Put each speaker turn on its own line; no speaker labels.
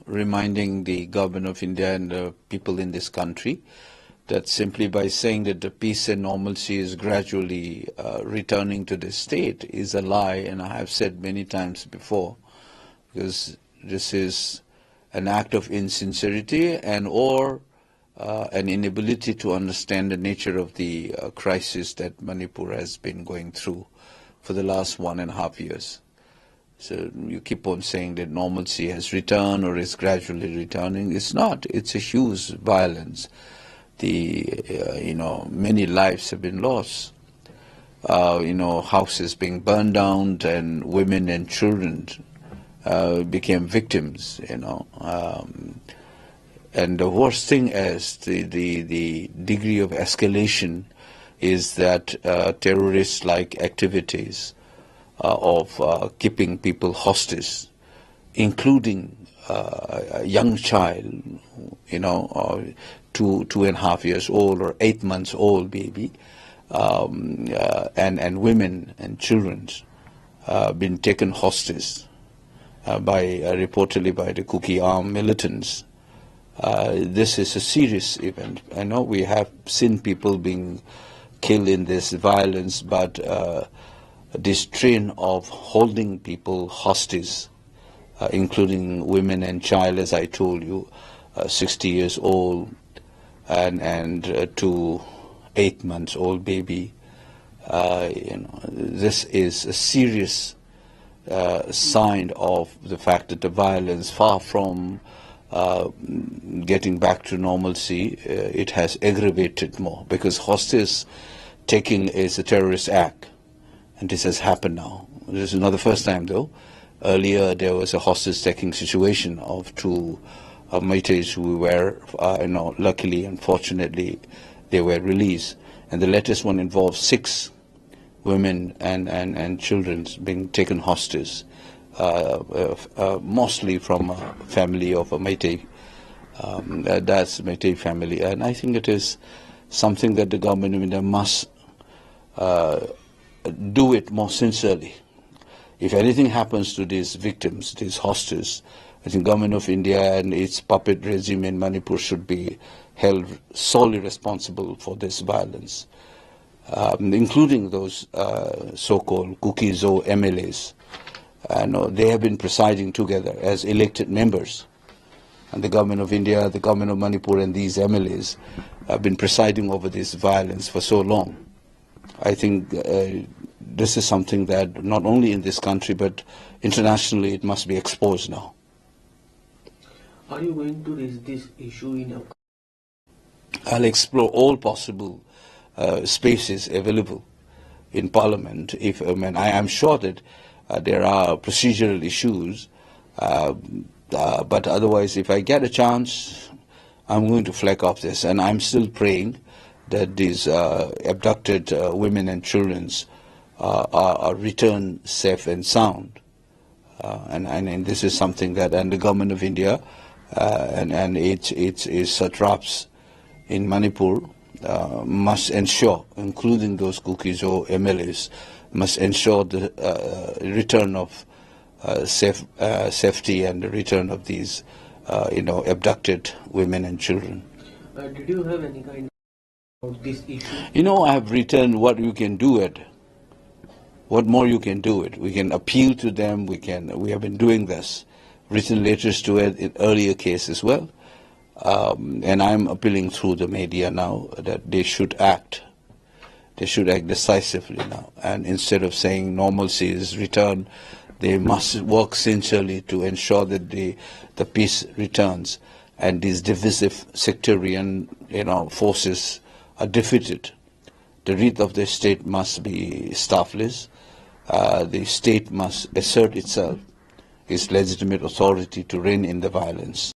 reminding the government of India and the people in this country that simply by saying that the peace and normalcy is gradually returning to the state is a lie, and I have said many times before, because this is an act of insincerity and or an inability to understand the nature of the crisis that Manipur has been going through for the last 1.5 years. So you keep on saying that normalcy has returned or is gradually returning. It's not. It's a huge violence. Many lives have been lost. Houses being burned down, and women and children became victims. And the worst thing is the degree of escalation is that terrorist-like activities of keeping people hostage, including a young child, 2.5 years old or 8 months old baby, and women and children been taken hostage reportedly by the Kuki armed militants. This is a serious event. I know we have seen people being killed in this violence, but this trend of holding people hostage, including women and child, as I told you, 60 years old and to 8 months old baby, this is a serious sign of the fact that the violence, far from getting back to normalcy, it has aggravated more, because hostage taking is a terrorist act, and this has happened now. This is not the first time, though. Earlier there was a hostage taking situation of two Meiteis who were, luckily and fortunately, they were released, and the latest one involved 6 women and children being taken hostage, mostly from a family of a Meitei. That's a Meitei family, and I think it is something that the government of India must do it more sincerely. If anything happens to these victims, these hostages, I think government of India and its puppet regime in Manipur should be held solely responsible for this violence, including those so-called Kuki-Zo MLAs. They have been presiding together as elected members, and the government of India, the government of Manipur, and these MLAs have been presiding over this violence for so long. I think this is something that not only in this country but internationally it must be exposed now.
Are you going to raise this issue in your...
I'll explore all possible spaces available in Parliament. I am sure that there are procedural issues, but otherwise, if I get a chance, I'm going to flag off this, and I'm still praying that these abducted women and children are returned safe and sound. And this is something that, and the government of India and its satraps in Manipur must ensure, including those Kuki-Zo MLAs, must ensure the return of safety and the return of these, abducted women and children.
Did you have any kind of this issue?
I have written what you can do it. What more you can do it? We can appeal to them. We have been doing this. Written letters to it in earlier cases as well. And I'm appealing through the media now that they should act. They should act decisively now. And instead of saying normalcy is returned, they must work sincerely to ensure that the peace returns and these divisive sectarian forces are defeated. The wreath of the state must be staffless. The state must assert itself, its legitimate authority to rein in the violence.